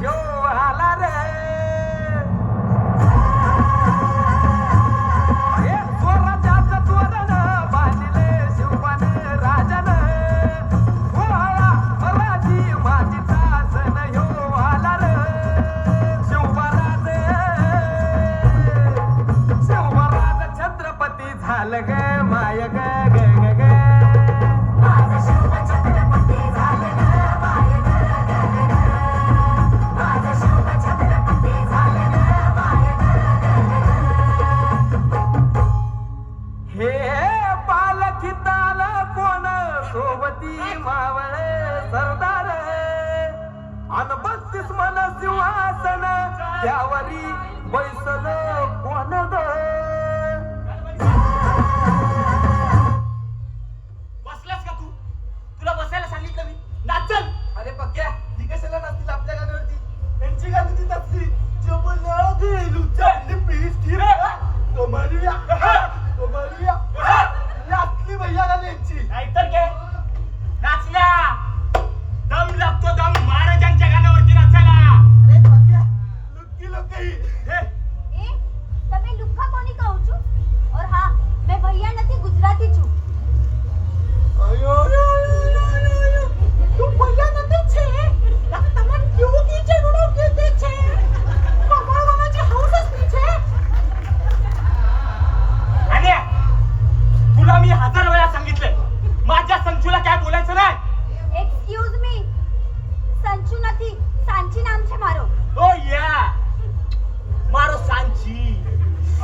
ह्यो आला रे हे स्वराज्याचं तोरण बांधिले शिवपान राजानं ओळा मराठी मातीचा सण ह्यो आला रे शिवराज छत्रपती झालं ग माय ग ग ग ग माझं शिव छत्रपती झालं ग माय ग ग ग ग माझं शिव छत्रपती झालं ग माय ग ग ग हे पालखीत आलं कोण सोबती मावळ सरदार अन 32 मन सिंहासन त्यावरी बैसल कोण ग बसलास का तू? तुला बसायला सांगितलं मी. नाचल. अरे पक्क्या ती कशाला नसतील आपल्या गाण्यावरती त्यांची गाणी ती नसतील जबला गेलू चांदी पीस ती तो मारूया असली भैया गाणी यांची नाहीतर काय? नाचल्या. दम लागतो दम महाराजांच्या गाण्यावरती नाचायला. अरे पक्क्या लुक्की लोक ही हे, ए તમે લુખ્ખા કોની કહું છું और હા मैं भैया નથી ગુજરાતી છું अयो तू भैया નથી છે તમારે કેવું કી જરૂર કે તે છે કમાવાના हाऊस असली છે आणि तुला मी 1000 वेळा सांगितलंय माझ्या संचूला काय बोलायचं नाही. एक्सक्यूज मी સંચુ નથી સાંચી નામ છે મારો ओ या मारो सांची.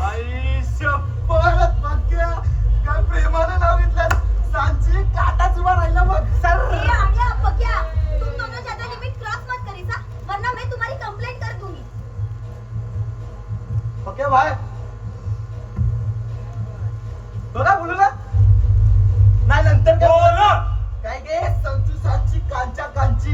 आई शपथ पक्क्या काय प्रेमानं नाव घेतलं सांची काटाच उभा राहिला मग सर ए आण्या पक्या तुम दोनों ज्यादा लिमिट क्रॉस मत करीसा वरना मैं तुम्हारी कंप्लेंट कर दूंगी पक्क्या भाई बघा बोलू ना नाही नंतर काय बोल. काय गे संचू सांची कांचा कांची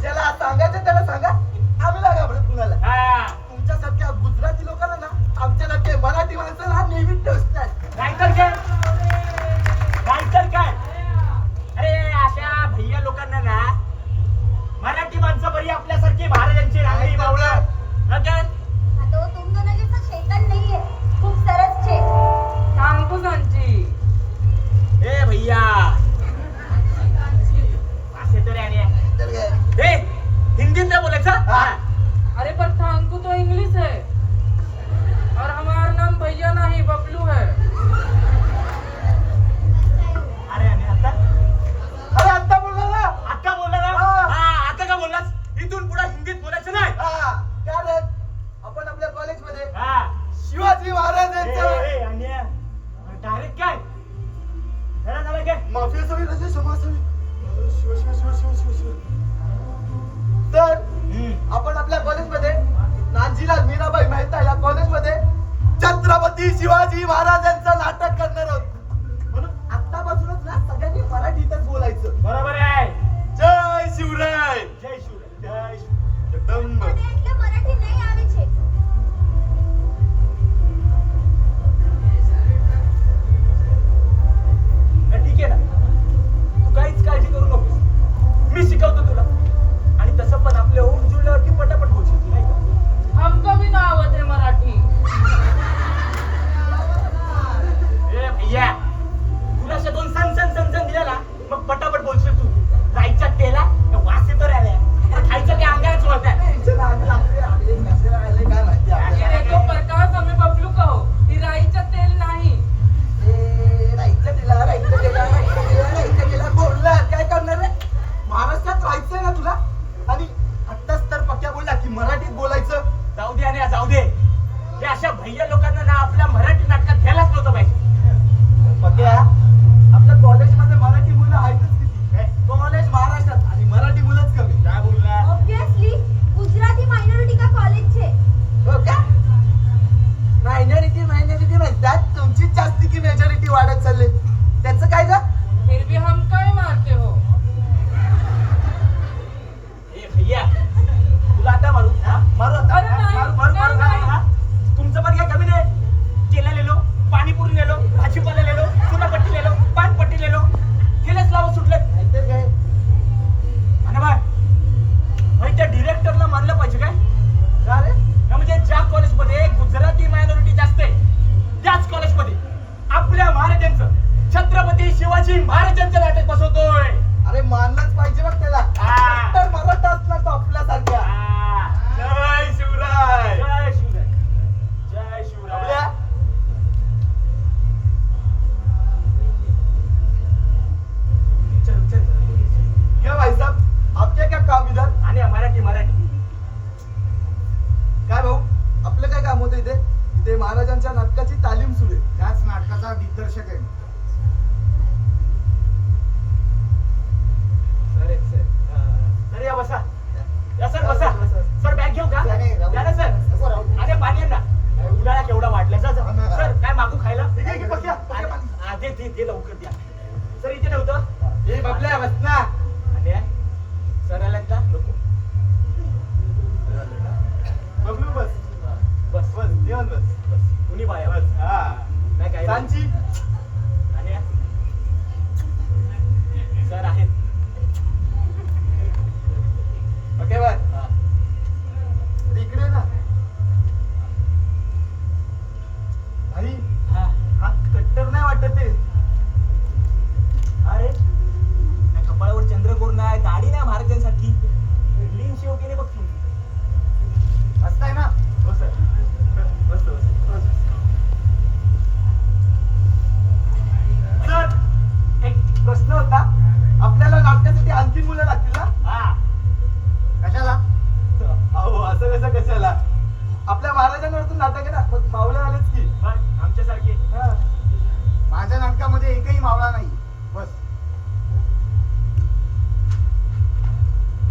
ज्याला सांगायचं त्याला सांगा आम्ही लागा बरं कुणाला हा. तुमच्यासारख्या गुजराती लोकांना ना आमच्यासारखे मराठी माणसाला हा नेहमी टोचतात नाहीतर काय? नाहीतर काय? अरे अशा भैया लोकांना ना मराठी माणसं बरी आपल्यासारखी महाराजांची रांगडी मावळं. हं काय? हाँ तो तुम दोनों जैसा शैतान नहीं है खूब सरस छे सांगतो सांची ए भैया असे तर आणि तर काय ए हिंदीत नाही बोलायचं. हा. अरे पर थांकू तो इंग्लिश है और हमारा नाम भैया नहीं बबलू है अरे आणि आता अरे आता बोलला ना आता बोलला ना. हा. हा आता का बोललास? इथून पुढे हिंदीत बोलायचं नाही. हा कारण आपण आपल्या कॉलेजमध्ये हा शिवाजी महाराजांचं डायरेक्ट काय जरा झालं काय माफी असावी म्हणजे क्षमा असावी शिव शिव शिव शिव शिव शिव तर आपण आपल्या कॉलेजमध्ये नानजीलाल मीराबाई मेहता या कॉलेजमध्ये छत्रपती शिवाजी महाराजांचं नाटक करणार आहोत म्हणून आतापासूनच ना सगळ्यांनी मराठीतच बोलायचं बरोबर आहे. जय शिवराय जय शिवराय जय शिवराय. एकदम મને એટલે મરાઠી નહીં આવે છે ठीक आहे ना तू काहीच काळजी करू नकोस मी शिकवतो तुला आणि तसं पण आपल्या ओम जुळल्यावरती पटापट बोलशील नाही का? हमको भी ना आवत है मराठी ए भैया तुला अशा 2 सण दिल्या ना मग पटापट बोलशील तू. जायच्या तेला वास येतो रे आल्या खायचं ते अंगाच होत आहे. चला, हे लवकर द्या. सर इथे नव्हतं. ए बबल्या बस ना. आणि सर आल्यात का? नको. बबलू बस. बस बस जेवण बस. बस. कुणी बाया बस. हा. नाही काय सांची. आणि सर आहेत. ओके बर. हा. इकडे ना. भाई हा. हा कट्टर नाही वाटत ते. अरे त्या कपाळावर चंद्रकोर नाही, दाढी नाही महाराजांसाठी. क्लीन शेव केले बघ तू. मस्त आहे ना. हो सर. मस्त मस्त. सर एक प्रश्न होता. आपल्याला नाटकासाठी आणखी मुलं लागतील ना? हा. कशाला? अहो असं कसं कशाला? आपल्या महाराजांवरतून नाटक आहे ना, मग मावळे आलेच की. बस आमच्यासारखे. हा. माझ्या नाटकामध्ये एकही मावळा नाही. बस.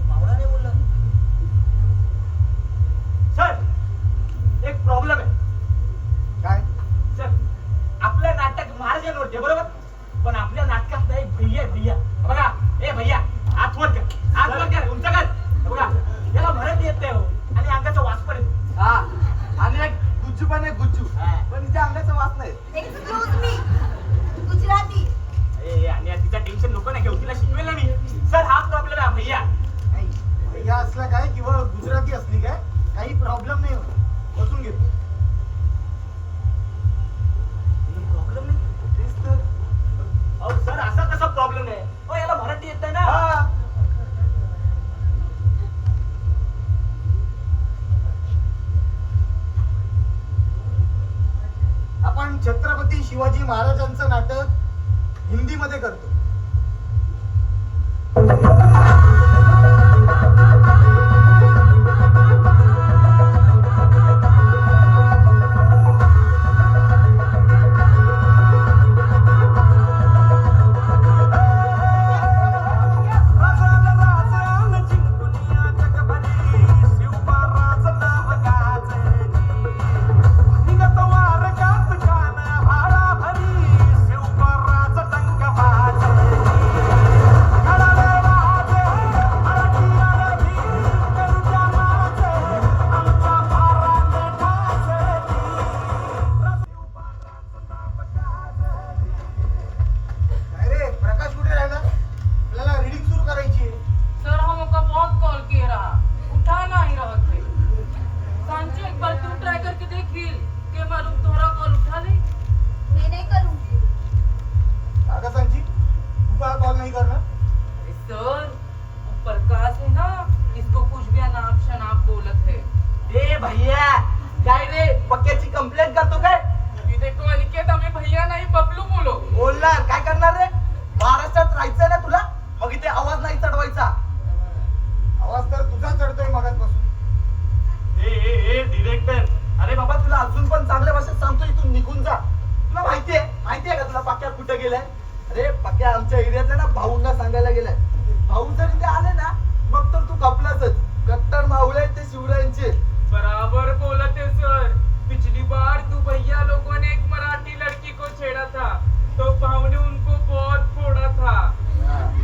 मावळा नाही बोलला. सर एक प्रॉब्लेम आहे. काय? सर आपलं नाटक महाराजांवरती आहे, बरोबर, पण आपल्या नाटकात एक भैया आहे, भैया. बघा ए भैया हात वर कर, हात वर कर, उंच कर. बघा याला मराठी येत नाही हो, आणि अंगाचा वास पण येतो. हा. आणि एक गुच्चू पण आहे, गुच्चू. हा. पण तिच्या अंगाचा वास नाही. Excuse me, Gujarati. ए आणि तिचा टेन्शन नको नाही घेऊ, तिला शिकवेल ना मी. सर हा प्रॉब्लेम आहे भैया. नाही भैया असला काय किंवा गुजराती असली काय काही प्रॉब्लेम नाही होत. बसून घेतो. प्रॉब्लेम नाही. तेच तर. अहो सर असा कसा प्रॉब्लेम आहे? हो याला मराठी येत नाही ना. हा. आपण छत्रपती शिवाजी महाराजांचं नाटक हिंदीमध्ये करतो. अरे प्रकाश कुठे राहिला? आपल्याला रीडिंग सुरू करायची आहे. सर हम आपका बहुत कॉल किए रहा, उठा नहीं रहे थे. सांची एक बार तू ट्राई करके देख फिर के मालूम तुम्हारा कॉल उठा ले. मैं नहीं करूंगी. काका सांची तू का कॉल नाही करणार? अरे सर वो प्रकाश है ना, इसको कुछ भी अनाप शनाप बोलत है. ए भैया काय रे पक्क्याची कंप्लेंट करतो काय? ये देखो अनिकेत, हमें भैया नहीं बबलू बोलो. बोलणार काय करणार रे? महाराष्ट्रात राहायचंय ना तुला, मग इथे आवाज नाही चढवायचा. आवाज तर तुझा चढतोय मगाचपासून. ए डिरेक्टर, अरे बाबा तुला अजून पण चांगल्या भाषेत सांगतो, इथून निघून जा. तुला माहितीये का तुला पक्क्या कुठे गेलाय? अरे पक्क्या आमच्या एरियातल्या ना भाऊंना सांगायला गेलाय. भाऊ जर इथे आले ना मग तर तू कपलासच. कट्टर मावळे ते शिवरायांचे. बराबर बोलत है सर. पिछली बार तू भैया लोगों ने एक मराठी लड़की को छेड़ा था तो भाव ने उनको बहुत फोड़ा था.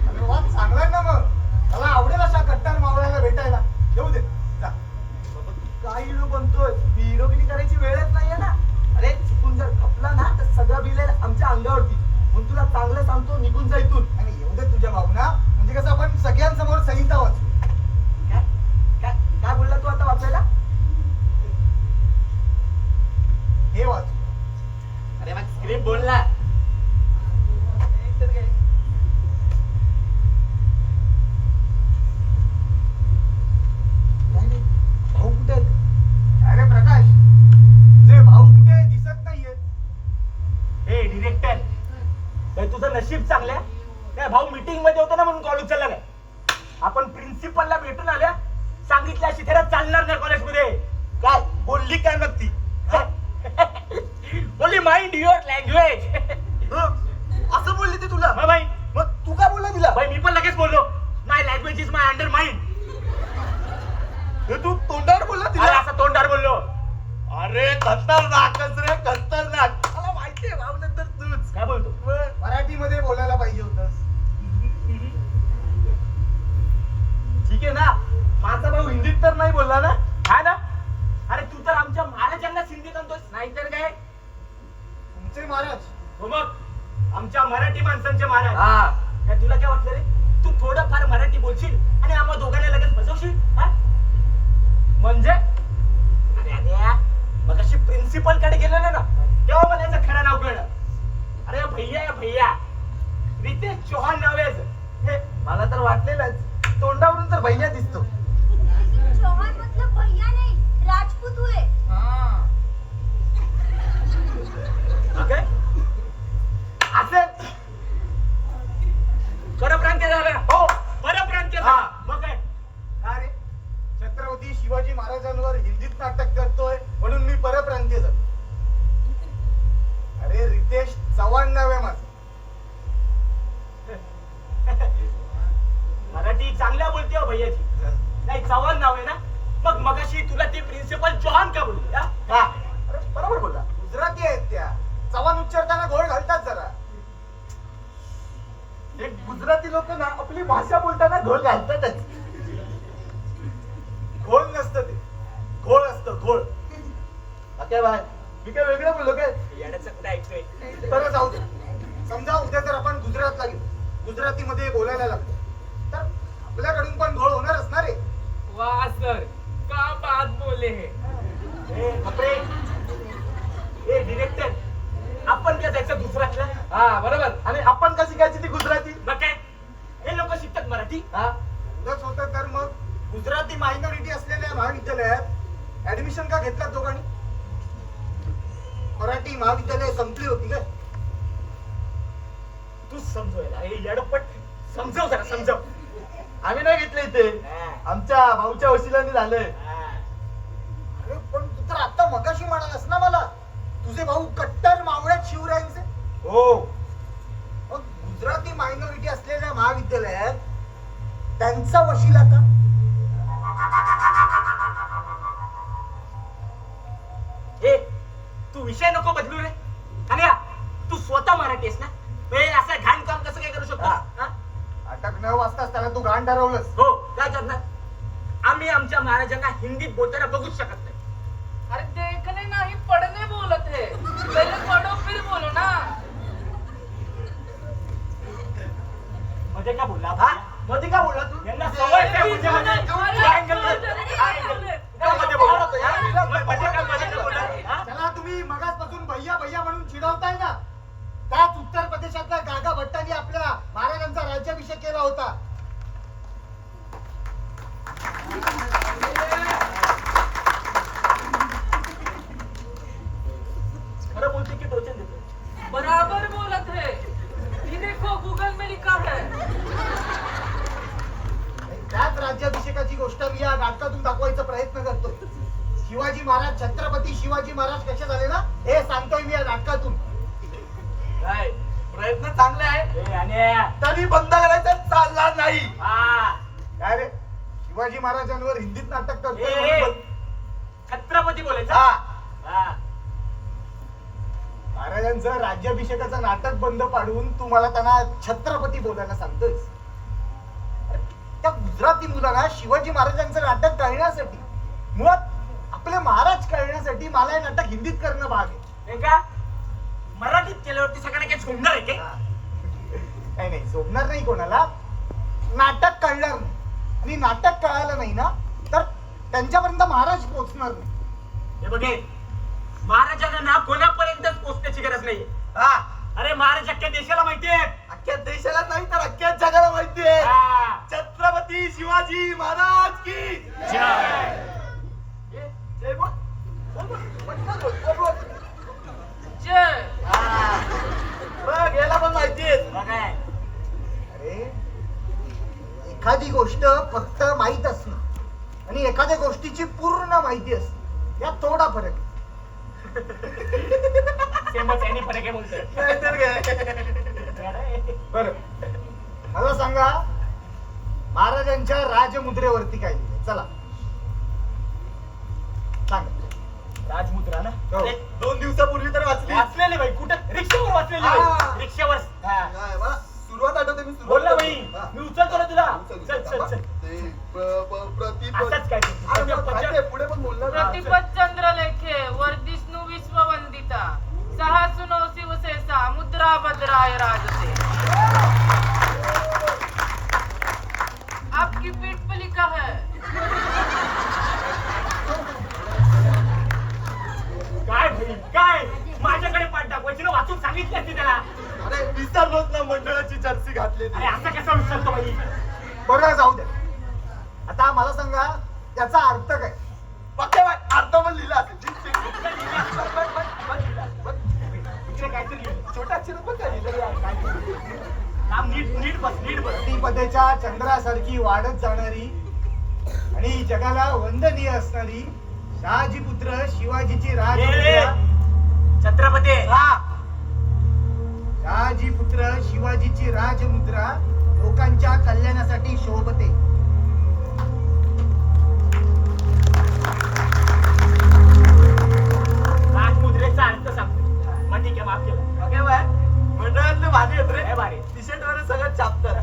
अरे वा चांगलाय ना मग. मला आवडेल अशा कट्टर मावळ्याला भेटायला. येऊ दे जा. बाबा, तू काय हिरो बनतोय? हिरोगिरी करायची वेळच नाहीये ना. अरे चुकून जर खपला ना तर सगळं बिलेल आमच्या अंगावरती. म्हणून तुला चांगलं सांगतो, निघून जा इथून. आणि येऊ दे तुझ्या भावना. म्हणजे कसं आपण सगळ्यांसमोर संहिता वाचू. काय काय काय बोलला तू आता वाचायला? हे वाचू. अरे मग स्क्रिप्ट बोल ना. तर काय? काय रे? भाऊ कुठे आहेत? अरे प्रकाश तुझे भाऊ कुठे आहे? दिसत नाहीये. ए डिरेक्टर, काय तुझं नशीब चांगलं आहे? काय भाऊ मीटिंग मध्ये होता ना म्हणून कॉल उचलला काय? आपण प्रिन्सिपलला भेटून आल्या, सांगितलं अशी थेरा चालणार नाही कॉलेजमध्ये. काय बोलली काय मग ती? बोलली माइंड युअर लँग्वेज. असं बोलली ती तुला? भाई मग तू काय बोलला तिला? भाई मी पण लगेच बोललो, my language is my under mind. हे तू तोंडावर बोलला तिला? असं तोंडावर बोललो. अरे खतरनाकच रे, खतरनाक. मला माहितीये भाऊ नंतर तूच काय बोलतो? मराठी मराठीमध्ये बोलायला पाहिजे होतंस. ठीक आहे ना, माझा भाऊ हिंदीत तर नाही बोलला ना, हा ना? अरे तू तर आमच्या महाराजांना हिंदीत आणतोस, नाहीतर काय? तुमचे महाराज हो मग, आमच्या मराठी माणसांचे महाराज. हा काय तुला काय वाटलं रे? तू थोडंफार मराठी बोलशील आणि आम्हा दोघांना लगेच फसवशील, हा? म्हणजे अरे अरे मग अशी प्रिन्सिपल कडे गेलेलो ना, तेव्हा मला याचं खरं नाव कळलं. अरे भैया भैया रितेश चौहान नाव आहे याचं. हे मला तर वाटलेलंच, तोंडावरून तर भैया दिसतो. चौहान मतलब भैया नहीं, राजपूत हुए. काय असेल परप्रांतीय झालं. हो परप्रांतीय हा. झालं. मग काय अरे छत्रपती शिवाजी महाराजांवर हिंदीत नाटक करतोय म्हणून मी परप्रांतीय झालो. अरे रितेश चव्हाण नाव आहे माझं. मराठी चांगल्या बोलते हो भैयाची. नाही चव्हाण नाव आहे ना, मग मगाशी तुला ती प्रिन्सिपल चौहान का बोलली? हा अरे बरोबर बोलला. गुजराती आहेत त्या, चव्हाण उच्चारताना घोळ घालतात जरा. एक गुजराती लोक ना आपली भाषा बोलताना घोळ घालतातच. घोळ नसतं ते, घोळ असतं घोळ. काय बाय मी काय वेगळं बोललो काय? येण्याचं कुठे ऐकतोय? बरं जाऊ दे. समजा उद्या जर आपण गुजरातला गेलो, गुजरातीमध्ये बोलायला लागलो, तर आपल्याकडून पण घोळ होणार असणार आहे. वाह सर, क्या बात बोले है. ए बापरे, ए डिरेक्टर, आपण काय जायचं गुजरातला? हा बरोबर. आणि आपण का शिकायची ती गुजराती? मग काय हे लोक शिकतात मराठी? हा एवढंच होतं तर मग गुजराती मायनॉरिटी असलेल्या महाविद्यालयात ऍडमिशन का घेतलं दोघांनी? मराठी महाविद्यालय संपली होती काय? तू समजवायला हे येडपट समजव जरा समजव. आम्ही नाही घेतले इथे, आमच्या भाऊच्या वशिलाने झालंय. अरे पण तू तर आता मगाशी म्हणालास ना मला, तुझे भाऊ कट्टर मावळ्यात शिवरायांचे. हो मग गुजराती मायनॉरिटी असलेल्या महाविद्यालयात त्यांचा वशिला का? ए तू विषय नको बदलू रे. आणि हा, तू स्वतः मराठी आहेस ना, ए असं घाण काम कसं काय करू शकतो? हा? अटक न वाजताच त्याला तू घाण ठरवलंस. हो काय करणार? आम्ही आमच्या महाराजांना हिंदीत बोलताना बघूच शकत नाही. अरे देखने नहीं पढ़ने बोलत है, पहले पढ़ो फिर बोलो ना. मध्ये काय बोलला? हा? मध्ये का बोलला तू? यांना सवय काय म्हणजे काय बोलला? त्याला तुम्ही मगासपासून भैया भैया म्हणून चिडवताय ना, त्याच उत्तर प्रदेशातल्या गागा भट्टांनी आपल्या महाराजांचा राज्याभिषेक केला होता. खरं बोलते की टोचन देतो? बराबर बोलत है. ये देखो गूगल में लिखा है. त्याच राज्याभिषेकाची गोष्ट मी या नाटकातून दाखवायचा प्रयत्न करतोय. शिवाजी महाराज, छत्रपती शिवाजी महाराज कसे झाले ना, हे सांगतोय मी या नाटकातून. काय प्रयत्न चांगले आहे आणि तरी बंद करायचा चालला नाही. हा काय रे, शिवाजी महाराजांवर हिंदीत नाटक करतोय ए, म्हणून बंद- छत्रपती बोलायचं. हा. हा. महाराजांचं राज्याभिषेकाचं नाटक बंद पाडून तू मला त्यांना छत्रपती बोलायला सांगतोयस. त्या गुजराती मुलांना शिवाजी महाराजांचं नाटक कळण्यासाठी, मुळात आपले महाराज कळण्यासाठी मला हे नाटक हिंदीत करणं भाग आहे. हे का मराठीत केल्यावरती सगळ्यांना काय झोंबणार आहे काय? नाही नाही, झोपणार नाही कोणाला. नाटक कळणार नाही, आणि नाटक कळालं नाही ना तर त्यांच्यापर्यंत महाराज पोहोचणार नाही. हे बघे, महाराजांना ना कोणापर्यंतच पोहोचण्याची गरज नाहीये. हा, अरे महाराज अख्ख्या देशाला माहितीये. अख्ख्या देशाला नाही तर अख्ख्या जगाला माहितीये. हा. छत्रपती शिवाजी महाराज की जय. जय बोल. बोल, बोल. पटकन बोल, बोल, बोल. जय. हा. बघ, याला पण माहितीये. मग काय? अरे एखादी गोष्ट फक्त माहित असणं आणि एखाद्या गोष्टीची पूर्ण माहिती असणं यात थोडा फरक आहे. सेमच आणि फरक आहे बोलतोय. नाहीतर काय? बरं, मला सांगा महाराजांच्या राजमुद्रेवरती काय लिहिलंय? चला सांगा. राजमुद्रा ना? हो. अरे, 2 दिवसापूर्वी तर वाचली. वाचलेली बाई कुठं? रिक्षावर वाचलेली हा. बाई. रिक्षावर. हा. नाही मी उचलतो ना तुला चल चल चल ते प्रतिपद असंच काय ते. अरे मग माहिती आहे, पुढे पण बोलणार ना. प्रतिपद चंद्रलेखे वर्धिष्णू विश्ववंदिता सहसुनो शिवसेसा मुद्रा भद्राय राजते आपकी पीठ पे लिखा है काय भाई काय माझ्याकडे पाठ दाखवायची ना वाचून सांगितली असती त्याला अरे विसरलोच ना मंडळाची जर्सी घातली अरे असं कसं विसरतो भाई बरं जाऊ दे. आता मला सांगा याचा अर्थ काय पक्के बाय अर्थ पण लिहिला असेल. इकडे काहीतरी लिहिलं. छोट्या अक्षरात पण काय लिहिलं यार, काय लिहिलं? थांब, नीट बस प्रतिपदेच्या चंद्रासारखी वाढत जाणारी आणि जगाला वंदनीय असणारी शहाजी पुत्र शिवाजीची राजमुद्रा छत्रपती शहाजी पुत्र शिवाजीची राजमुद्रा लोकांच्या कल्याणासाठी शोभते. राजमुद्रेचा अर्थ सांगतो मग ठीक आहे माफ केलं पक्के बाय मंडळातले भारी आहेत रे. हे भारी टी शर्ट वर सगळं छापतात.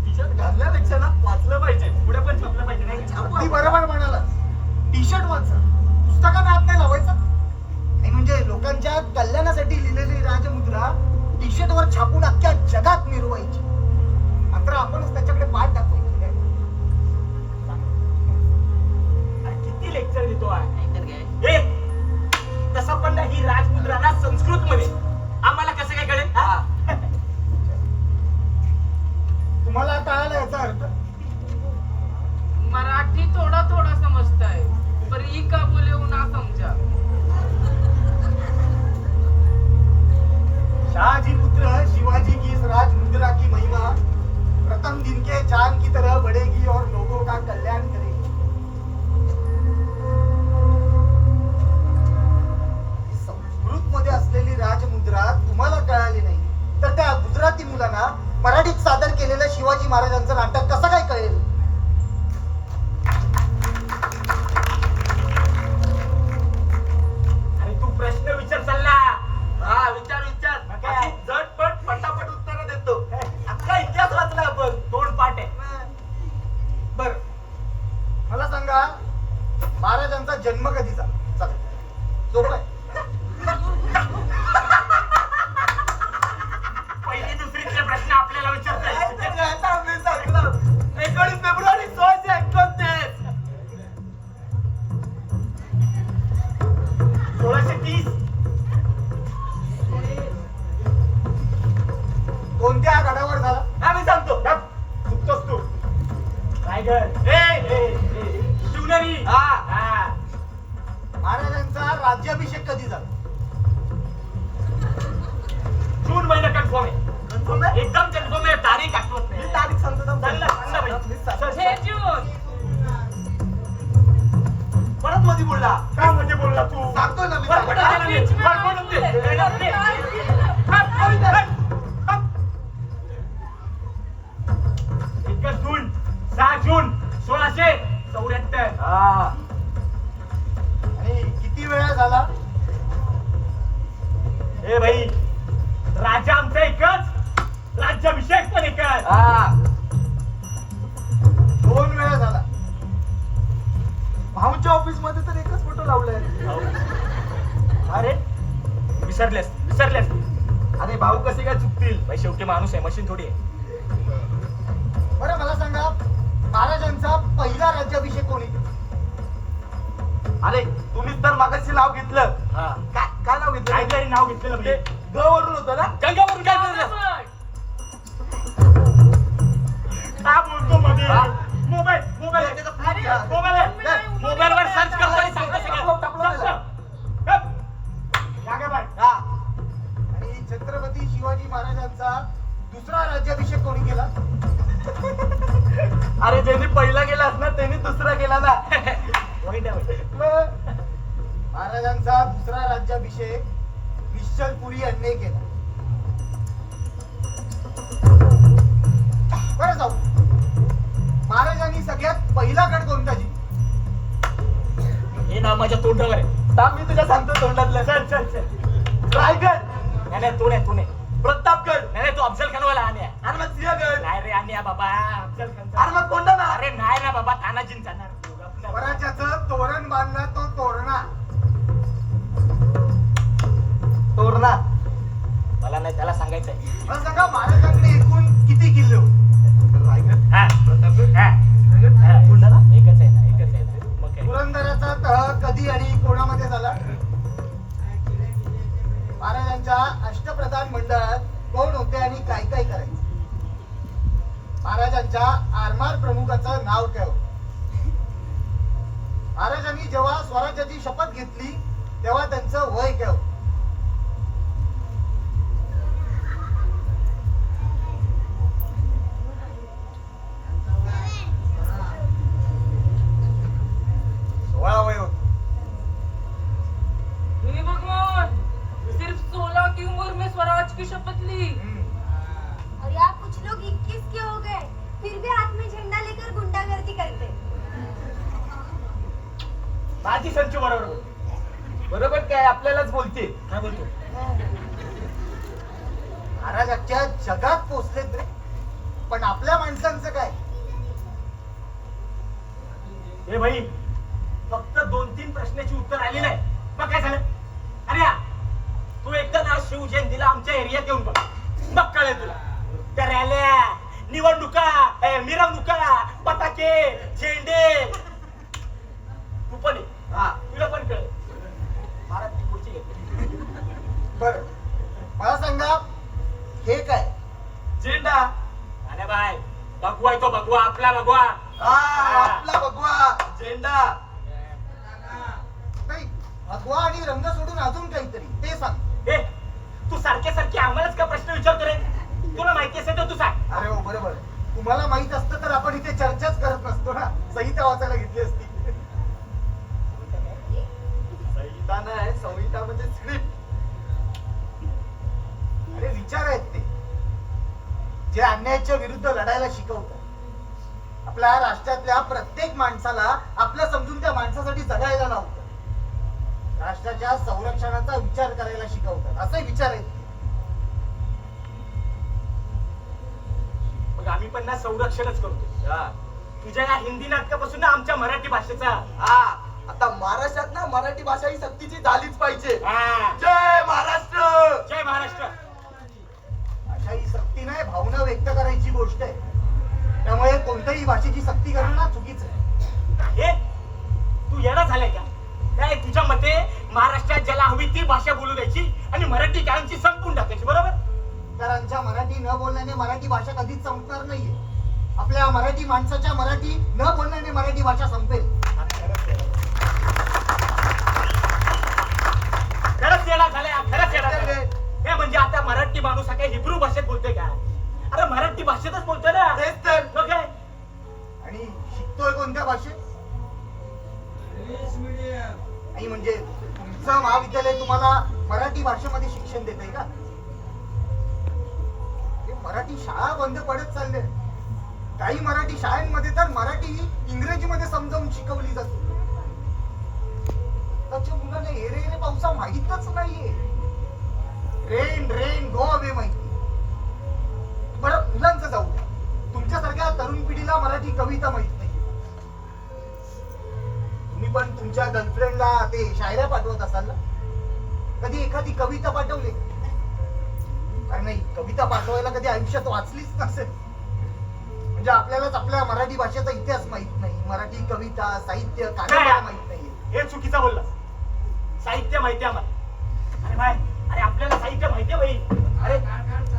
टी शर्ट घालण्यापेक्षा ना वाचलं पाहिजे. पुढे पण छापलं पाहिजे नाही का? अगदी बरोबर म्हणाला. टी शर्ट वाचा पुस्तकात हात नाही लावायचा नाही म्हणजे लोकांच्या कल्याणासाठी लिहिलेली राजमुद्रा टी शर्ट वर छापून अख्ख्या जगात मिरवायची मात्र आपणच त्याच्याकडे पाठ दाखवायची काय? अरे किती लेक्चर देतो आहे तसं पण ना ही राजमुद्रा ना संस्कृत मध्ये आम्हाला कसं काय कळेल हा? तुम्हाला कळाला याचा अर्थ मराठी थोड़ा थोड़ा समझता है पर ई का बोले वो ना समझा शाहजी पुत्र शिवाजी की इस राजमुद्रा की महिमा प्रथम दिन के चांद की तरह बढ़ेगी और लोगों का कल्याण करेगी. संस्कृत मध्ये असलेली राजमुद्रा तुम्हाला कळाली नाही तर त्या गुजराती मुलांना मराठीत सादर केलेलं शिवाजी महाराजांचं नाटक कसं काय कळेल? अरे तू प्रश्न विचार चालला हा विचार अशी झटपट पटापट उत्तर देतो. अख्खा इतिहास वाचला आपण. तोंड पाठ आहे बर मला सांगा महाराजांचा जन्म कधी झाला? चला सोपं आहे. पहिली दुसरीचे प्रश्न आपल्याला विचारताय 19 फेब्रुवारी 1629. 1630 कोणत्या गडावर झाला? आम्ही सांगतो. चुकतोस तू रायगड शिवनेरी हा. महाराजांचा राज्याभिषेक कधी झाला? जून महिना कन्फर्म आहे कन्फर्म आहे? एकदम कन्फर्म आहे तारीख आठवत मी नाही तारीख सांगतो थांब. सांग ना, सांग ना बाई. मीच सांगतो. 6 जून परत मध्ये बोलला. काय म्हणजे बोलला तू सांगतो ना मी. बरं, सांगतो. बरं, बरं, बरं, बरं, बरं, बरं, एकच जून 6 जून 1674 हा. आणि किती वेळा झाला? ए भाई राजा आमचा एकच राज्याभिषेक पण एकच हा. 2 वेळा झाला. भाऊच्या ऑफिस मध्ये तर एकच फोटो लावलाय. अरे विसरलेस अरे भाऊ कसे काय चुकतील. भाई शेवटी माणूस आहे मशीन थोडी आहे बरं मला सांगा महाराजांचा पहिला राज्याभिषेक कोणी केला? अरे तुम्हीच तर मागाशी नाव घेतलं. हा काय नाव घेतलं? काहीतरी नाव घेतलेलं ते म्हणजे ग वरून होतं ना. गंगावरून काय झालं काय बोलतो मध्ये हा? मोबाईल अरे, मोबाईल वर सर्च करतो आणि सांगतो सगळं. टाकलं त्याला. गप. जागा बाय. हा. आणि छत्रपती शिवाजी महाराजांचा दुसरा राज्याभिषेक कोणी केला? अरे ज्यांनी पहिला गेलास ना त्यांनी दुसरा गेला ना. वाईट आहे बाई. मग महाराजांचा दुसरा राज्याभिषेक निश्चलपुरी यांनी केला. बरं जाऊ महाराजांनी सगळ्यात पहिला गड कोणता जिंकला? हे नाव माझ्या तोंडावर आहे थांब मी तुला सांगतो तोंडातलं. चल रायगड. नाही तू नाही प्रतापगड. नाही रे, तू अफजल खानवाला आण्या. अरे मग सिंहगड. नाही रे आण्या बाबा, अफजल खान. अरे मग कोणता ना? अरे नाही ना बाबा, तानाजीन जाणार. स्वराज्याचं तोरण बांधला तो तोरणा. तोरणा. मला नाही, त्याला सांगायचंय. मला सांगा महाराजांकडे एकूण किती किल्ले होते? रायगड. हा, प्रतापगड. हा. सिंहगड. बुलढाणा. एकच आहे ना, एकच आहे. मग काय? पुरंदराचा तह कधी आणि कोणामध्ये झाला? महाराजांच्या अष्टप्रधान मंडळात कोण होते आणि काय काय करायचे? महाराजांच्या आरमार प्रमुखाचं नाव काय होतं? महाराजांनी जेव्हा स्वराज्याची शपथ घेतली तेव्हा त्यांचं वय काय होतं? वय होतं. हे भगवान, सिर्फ 16 की उम्र में स्वराज की शपथ ली. और यार कुछ लोग 21 के हो गए फिर भी हाथ में झंडा लेकर गुंडागर्दी करते. माझी संचू बरोबर बोल. बरोबर काय आपल्यालाच बोलते. काय बोलतो? महाराज अख्ख्या जगात पोचलेत रे, पण आपल्या माणसांचं काय? हे भाई, फक्त 2-3 प्रश्नाची उत्तर आली नाही, मग काय झालं? अरे हा, तू एकदा ना शिवजयंतीला आमच्या एरियात येऊन बघ, मग कळेल तुला. त्या रॅल्या, निवडणुका, मिरवणुका, पताके, झेंडे, तू पण ये. हा. तुला पण कळेल. महाराज पुढची घेतली. बर, मला सांगा हे काय? झेंडा. अरे बाय, भगवा आहे तो, भगवा, आपला भगवा. हा, आपला भगवा. झेंडा. नाही, भगवा आणि रंग सोडून अजून काहीतरी ते सांग. ए, तू सारखे सारखे आम्हालाच का प्रश्न विचारतो रे? तुला माहिती असेल तर तू सांग. अरे हो बरोबर, तुम्हाला माहित असतं तर आपण इथे चर्चाच करत नसतो ना, संहिता वाचायला घेतली असती. संहिता नाही, संहिता म्हणजे स्क्रिप्ट. अरे विचार आहेत ते, जे अन्यायाच्या विरुद्ध लढायला शिकवतात. आपल्या राष्ट्रातल्या प्रत्येक माणसाला आपलं समजून त्या माणसासाठी जगायला लावतात. राष्ट्राच्या संरक्षणाचा विचार करायला शिकवतात. असे विचार आहेत ते. मग आम्ही पण ना संरक्षणच करतो. हा. तुझ्या या हिंदी नाटकापासून ना आमच्या मराठी भाषेचा. हा. आता महाराष्ट्रात ना मराठी भाषा ही सक्तीची झालीच पाहिजे. हा. जय महाराष्ट्र. जय महाराष्ट्र. अशा ही सक्ती नाही, भावना व्यक्त करायची गोष्ट आहे. त्यामुळे कोणत्याही भाषेची सक्ती करणं ना चुकीचं आहे. हे तू येणं झालंय का? काय तुझ्या मते महाराष्ट्रात ज्याला हवी ती भाषा बोलू द्यायची आणि मराठी कायमची संपून टाकायची, बरोबर? इतरांच्या मराठी न बोलण्याने मराठी भाषा कधीच संपणार नाहीये. आपल्या मराठी माणसाच्या मराठी न बोलण्याने मराठी भाषा संपेल. खरंच येणं झालंय, खरंच येणं झालंय. हे म्हणजे आता मराठी माणूस हा काही हिब्रू भाषेत बोलतोय का? अरे मराठी भाषेतच बोलतोय ना. तेच तर. मग काय? आणि शिकतोय कोणत्या भाषेत? नाही म्हणजे तुमचं महाविद्यालय तुम्हाला मराठी भाषेमध्ये शिक्षण देत आहे का? हे मराठी शाळा बंद पडत चालले. काही मराठी शाळांमध्ये तर मराठी ही इंग्रजीमध्ये समजावून शिकवली जाते. त्याच्या मुलांना एरे एरे पावसा माहीतच नाहीये. रेन रेन गो अवे माहिती. बरं मुलांचं जाऊ द्या. तुमच्यासारख्या तरुण पिढीला मराठी कविता माहित नाही. तुम्ही पण तुमच्या गर्लफ्रेंडला ते शायऱ्या पाठवत असाल ना? कधी एखादी कविता पाठवली? अरे नाही, कविता पाठवायला कधी आयुष्यात वाचलीच नसेल. म्हणजे आपल्यालाच आपल्या मराठी भाषेचा इतिहास माहित नाही. मराठी कविता साहित्य कादंबऱ्या माहित नाही. हे चुकीचं बोलला. साहित्य माहिती आम्हाला. अरे बाय, अरे आपल्याला साहित्य माहितीये भाई. अरे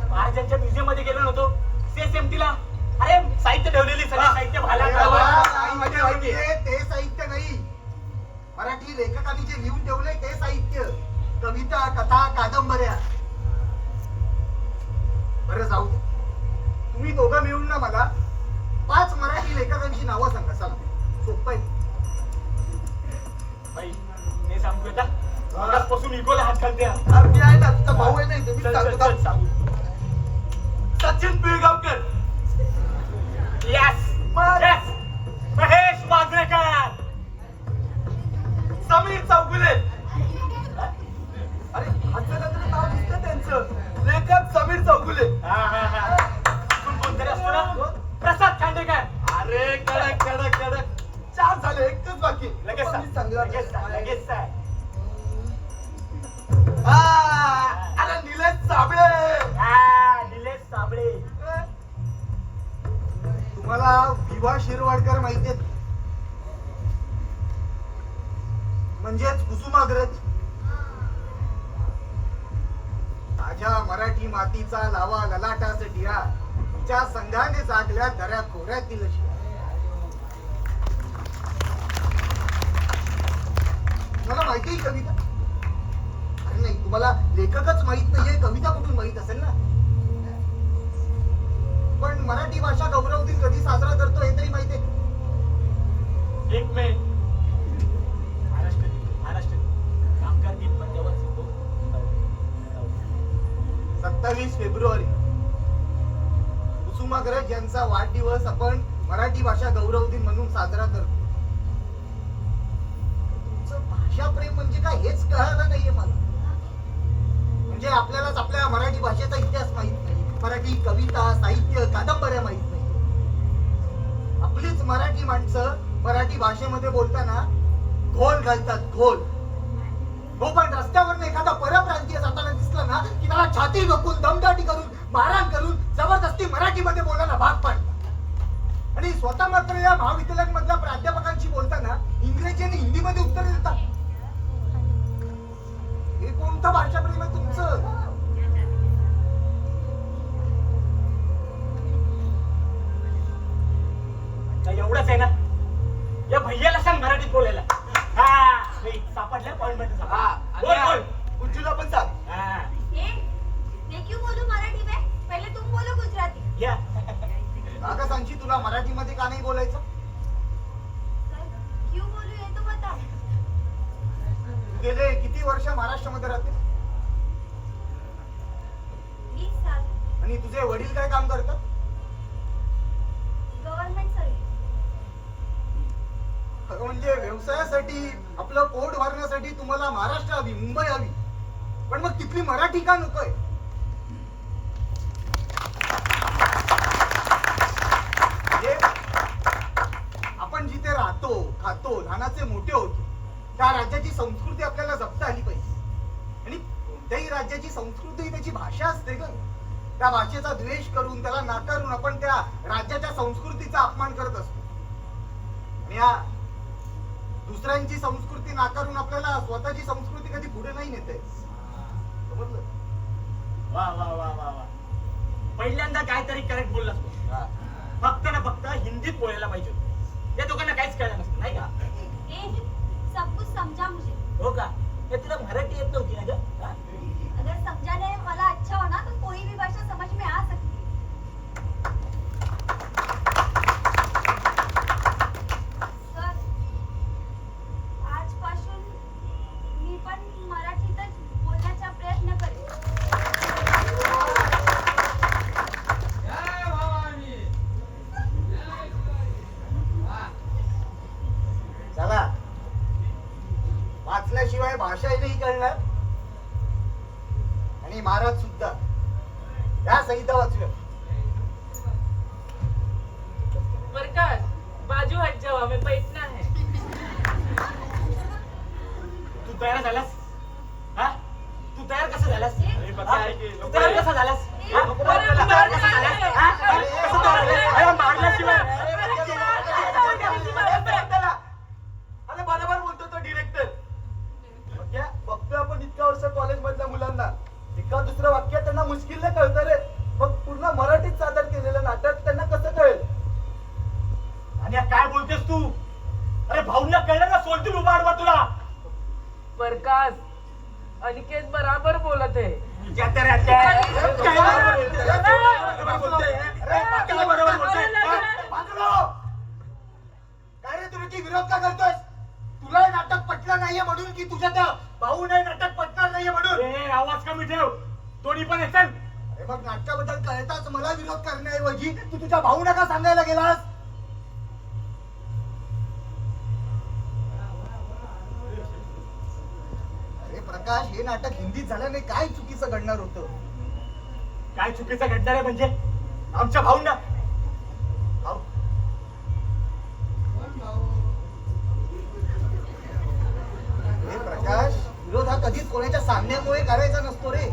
महाराजांच्या म्युझियम मध्ये गेलो नव्हतो CSMT-ला. अरे साहित्य ठेवलेली सगळं साहित्य भाला अरे काढला. वा, साहित्य म्हणजे ते साहित्य नाही. मराठी लेखकांनी जे लिहून ठेवलंय ते साहित्य. कविता, कथा, कादंबऱ्या. बरं जाऊ दे. तुम्ही दोघं मिळून ना मला 5 मराठी लेखकांची नावं सांगा. चला, सोपं आहे. भाई हे सांगू का? आजपासून इगोला हात घालते. अरे मी आहे ना, तुझा भाऊ आहे नाही, तुम्ही चल, सांगतो चल, का? चल, सांगू. सचिन पिळगावकर. Yes, yes. महेश मांजरेकर. समीर चौगुले. अरे हातचं नाव दिसतं त्यांचं. लेखक समीर चांगला लगेच सांग, लगेच सांग. अरे निलेश साबळे. निलेश साबळे. तुम्हाला विवा शिरवाडकर माहिती आहेत? म्हणजेच कुसुमाग्रज. माझ्या मराठी मातीचा लावा ललाटासाठी हा तिच्या संघाने जागल्या दऱ्या खोऱ्यातील शिवा. तुम्हाला माहिती आहे कविता? अरे नाही, तुम्हाला लेखकच माहित नाहीये, कविता कुठून माहित असेल ना? पण मराठी भाषा गौरव दिन कधी साजरा करतो हे तरी माहिती आहे? 1 मे महाराष्ट्र कामगार दिन पण तेव्हाच येतो. 27 फेब्रुवारी कुसुमाग्रज यांचा वाढदिवस आपण मराठी भाषा गौरव दिन म्हणून साजरा करतो. तुमचं भाषा प्रेम म्हणजे काय हेच कळालं नाहीये मला. म्हणजे आपल्यालाच आपल्या मराठी भाषेचा इतिहास माहित नाही, मराठी कविता साहित्य कादंबऱ्या माहित नाही. आपलीच मराठी माणसं मराठी भाषेमध्ये बोलताना घोल घालतात, घोल. हो, पण रस्त्यावर एखादा परप्रांतीय जाताना दिसला ना की त्याला छाती रोखून दमदाटी करून मारहाण करून जबरदस्ती मराठीमध्ये बोलायला भाग पाडतात. आणि स्वतः मात्र या महाविद्यालय मधल्या प्राध्यापकांशी बोलताना इंग्रजी आणि हिंदीमध्ये उत्तर देतात. हे कोणतं भाषाप्रेम आहे तुमचं? एवढंच आहे ना? या भैयाला सांग मराठीत बोलायला. सापडल्या पॉइंट मध्ये बोल बोल. उज्जूला पण सांग. मैं क्यों बोलूं मराठी में? पहले तुम बोलो गुजराती. या अगं सांगशी तुला मराठीमध्ये का नाही बोलायचं? सर, क्यों बोलूं ये तो बताओ. तू गेले किती वर्ष महाराष्ट्रामध्ये राहते? 20 साल. आणि तुझे वडील काय काम करतात? Government service. अगं म्हणजे व्यवसायासाठी आपलं पोट भरण्यासाठी तुम्हाला महाराष्ट्र हवी, मुंबई हवी, पण मग तिथली मराठी का नकोय? म्हणजे आपण जिथे राहतो खातो लहानाचे मोठे होतो त्या राज्याची संस्कृती आपल्याला जपता आली पाहिजे. आणि कोणत्याही राज्याची संस्कृती त्याची भाषा असते ग. त्या भाषेचा द्वेष करून त्याला नाकारून आपण त्या राज्याच्या संस्कृतीचा अपमान करत असतो. आणि या दुसऱ्यांची संस्कृती नाकारून आपल्याला स्वतःची संस्कृती कधी पुढे नाही नेते. समजलं? वा वा वा वा वा. पहिल्यांदा काहीतरी करेक्ट बोललास तू. फक्त ना फक्त हिंदीत बोलायला पाहिजे. त्या दोघांना काहीच कळलं नसतं नाही का? सब कुछ समझा मुझे. हो का? हे तुला मराठी येत नव्हती ना ग? अगर समझाने वाला अच्छा हो ना तो कोई भी भाषा समझ में आ सकती है. सर, आजपासून मी पण मराठीतच बोलण्याचा प्रयत्न करेन. चला, वाचल्याशिवाय भाषा नाही कळणार. आणि महाराज सुद्धा या संहिता वाचूया. प्रकाश, बाजू हट जाओ, हमें बैठना है. तू तयार झालास? हा? तू तयार कसं झालास? अरे बघा, हा? ऐक, तू तयार कसा झालास? हा? अरे, तू तयार कसा झालास? हा? कसं तयार झालास? अरे, मारल्याशिवाय. अरे बरोबर बोलतो तो डिरेक्टर. बघतोय आपण इतक्या वर्ष कॉलेज मधल्या मुलांना एका दुसऱ्या वाक्यात त्यांना मुश्किलने कळतं रे. मग पूर्ण मराठीत सादर केलेलं नाटक त्यांना कसं कळेल? आणि काय बोलतेस तू? अरे भाऊंना कळलं ना, सोडतील उभा आडवा तुला. प्रकाश, अनिकेत बराबर बोलत है. क्या तेरे काय बरोबर बोलतोय? काय रे तुम्ही की विरोध का करतोयस? तुला हे नाटक पटलं नाहीये म्हणून की तुझ्या त्या भाऊ नाही नाटक पटणार नाहीये म्हणून? ए, आवाज कमी ठेव. दोन्ही पण येतात. अरे मग नाटकाबद्दल कळताच मला विरोध करण्याऐवजी तू तुझ्या भाऊ नका सांगायला गेलास. अरे प्रकाश, हे नाटक हिंदीत झाल्याने काय चुकीचं घडणार होतं? काय चुकीचं घडणार आहे म्हणजे? आमच्या भाऊंना भाऊ कोणाच्या सांगण्यामुळे करायचा नसतो रे.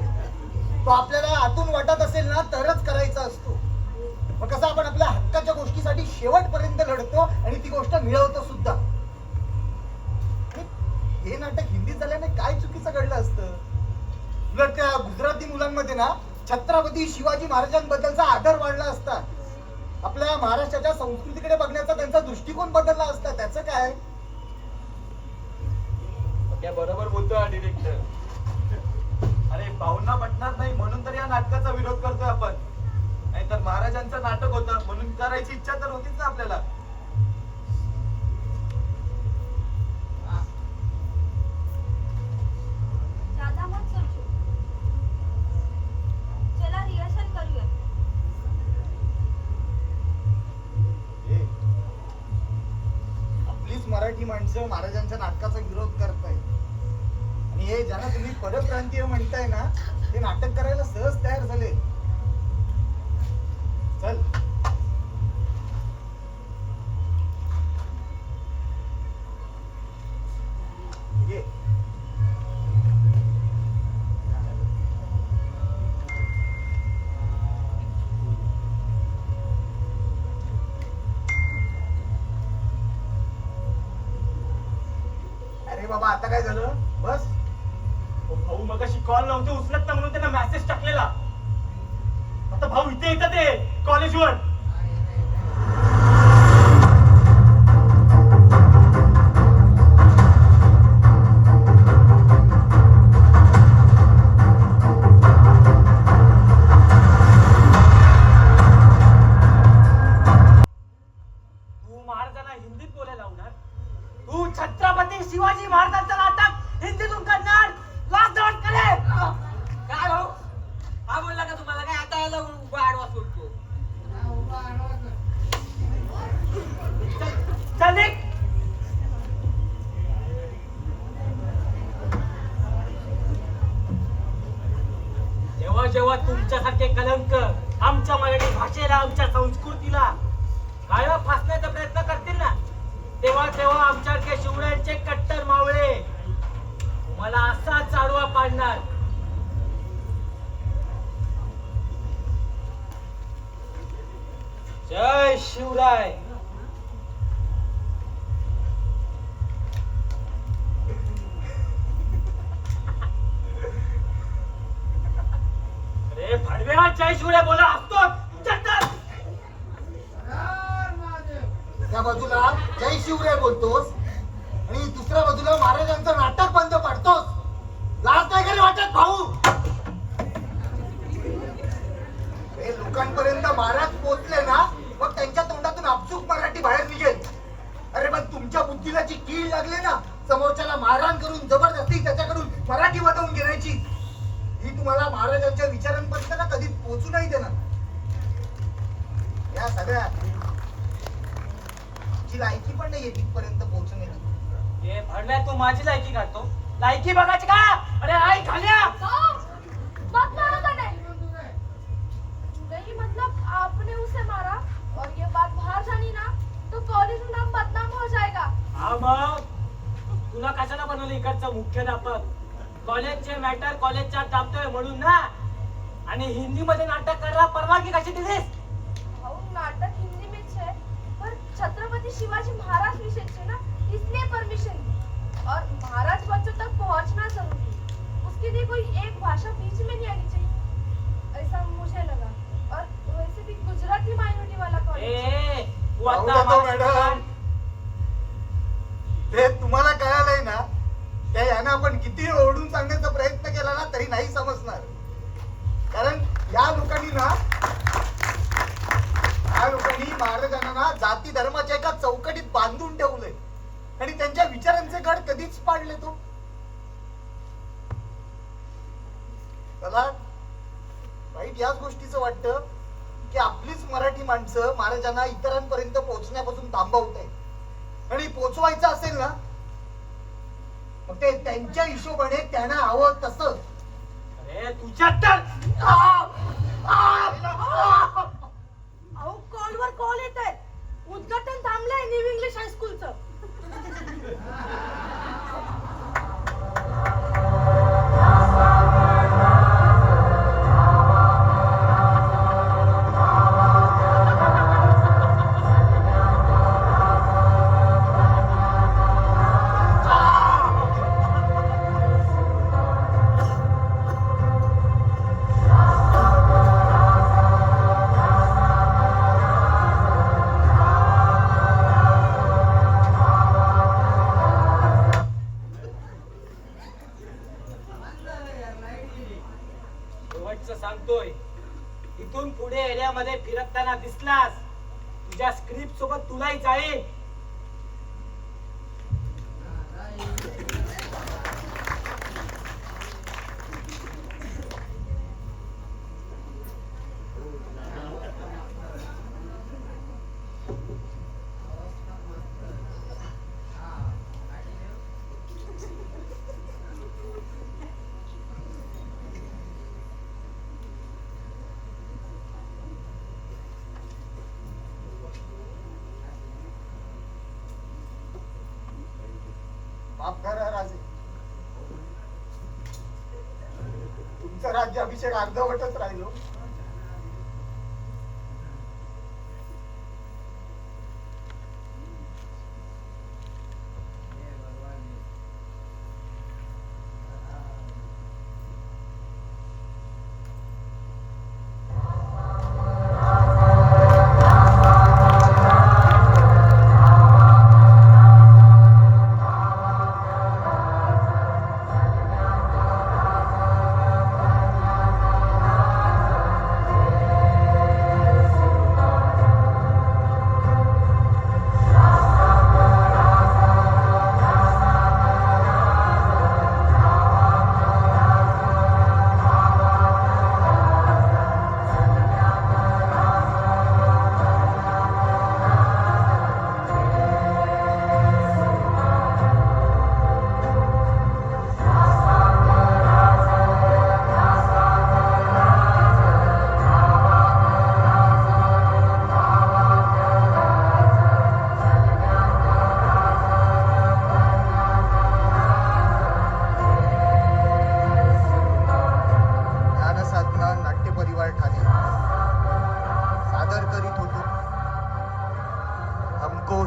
तो आपल्याला आतून वाटत असेल ना तरच करायचा असतो. मग कसं आपण आपल्या हक्काच्या गोष्टीसाठी शेवटपर्यंत लढतो आणि ती गोष्ट मिळवतो सुद्धा. हे नाटक हिंदीत झाल्याने काय चुकीचं घडलं असतं. उलट त्या गुजराती मुलांमध्ये ना छत्रपती शिवाजी महाराजांबद्दलचा आदर वाढला असता. आपल्या महाराष्ट्राच्या संस्कृतीकडे बघण्याचा त्यांचा दृष्टिकोन बदलला असता. त्याचं काय? त्या बरोबर बोलतोय हा डिरेक्टर. अरे भाऊंना पटणार नाही म्हणून तर या नाटकाचा विरोध करतोय आपण. नाहीतर महाराजांचं नाटक होतं म्हणून करायची इच्छा तर होतीच ना आपल्याला. ज्यादा मत सोचो. चला रिहर्सल करूया. आपलीच मराठी माणसं महाराजांच्या नाटकाचा विरोध करताय आणि हे ज्यांना तुम्ही परप्रांतीय म्हणताय ना ते नाटक करायला सहज तयार झाले. चल ये. अरे बाबा आता काय झालं? बस. भाऊ मगाशी कॉल नव्हते उचलत ना म्हणून त्यांना मेसेज टाकलेला. आता भाऊ इथे येतात ते कॉलेजवर. तू महाराजांना हिंदीत बोलायला लावणार? तू छत्रपती शिवाजी महाराजांचं नाटक हिंदीतून करणार? लाज वाट करे. काय भाऊ हा बोलला का तुम्हाला काय आता याला उभा आडवा सोडतो. चल निघ. जेव्हा जेव्हा तुमच्यासारखे कलंक आमच्या मराठी भाषेला आमच्या संस्कृतीला काळं फासण्याचा प्रयत्न करतील ना तेव्हा तेव्हा आमच्यासारखे शिवरायांचे कट्टर मावळे तुम्हाला असाच आडवा पाडणार. जय शिवराय. अरे भडवे हा जय शिवराय बोला असतो. त्या बाजूला जय शिवराय बोलतोस आणि दुसऱ्या बाजूला महाराजांचं नाटक बंद पाडतोस. लाज नाही का वाटत भाऊ? हे लोकांपर्यंत महाराज पोहोचले ना मग त्यांच्या तोंडातून आपसूक मराठी बाहेर निघेल. अरे पण तुमच्या बुद्धीला जी कीड लागली ना समोरच्याला मारहाण करून जबरदस्ती त्याच्याकडून मराठी वाटवून घेण्याची ही तुम्हाला महाराजांच्या विचारांपर्यंत ना कधी पोहोचू नाही देणार. या सगळ्या ची लायकी पण नाहीये तिथपर्यंत पोहोचण्याची. हे भडव्या तू माझी लायकी काढतो. लायकी बघायची का? अरे आई खाल्या. मत मारो तने. नहीं मतलब आपने उसे मारा और ये बात बाहर जानी ना तो कॉलेज में नाम बदनाम हो जाएगा. हा मग तुला कशाला बनवलं इकडचं मुख्याध्यापक? कॉलेजचे मॅटर कॉलेजच्या दाबतोय म्हणून ना. आणि हिंदी मध्ये नाटक करायला परवानगी कशी दिलीस? भाऊ नाटक हिंदी में छे पर छत्रपति शिवाजी महाराज विषय छे ना इसलिए परमिशन दी और महाराज बच्चों तक पहुंचना जरूरी है. उसके लिए कोई एक भाषा बीच में नहीं आनी चाहिए ऐसा मुझे लगा. और वैसे भी गुजराती माइनॉरिटी वाला कॉलेज ए तू जाऊ आता देतो मॅडम. ते तुम्हाला कळालंय ना त्या यांना आपण किती ओरडून सांगण्याचा प्रयत्न केला ना तरी नाही समजणार. कारण या लोकांनी महाराजांना ना जाती धर्माच्या एका चौकटीत बांधून ठेवलंय आणि त्यांच्या विचारांचे गड कधीच पाडले तो. मला वाईट याच गोष्टीचं वाटतं की आपलीच मराठी माणसं महाराजांना इतरांपर्यंत पोहोचण्यापासून थांबवत आहेत. आणि पोहोचवायचं असेल ना मग ते त्यांच्या हिशोबाने त्यांना हवं तसं. अरे तुझ्या तर अहो कॉलवर कॉल येत आहे. उद्घाटन थांबलंय न्यू इंग्लिश हायस्कूलचं. सांगतोय, इथून पुढे एरियामध्ये फिरकताना दिसलास तुझ्या स्क्रिप्ट सोबत तुलाही जाईल. माफ करा राजे, तुमचा राज्याभिषेक अर्धवटच राहिलो. सादर करीत होतो हमको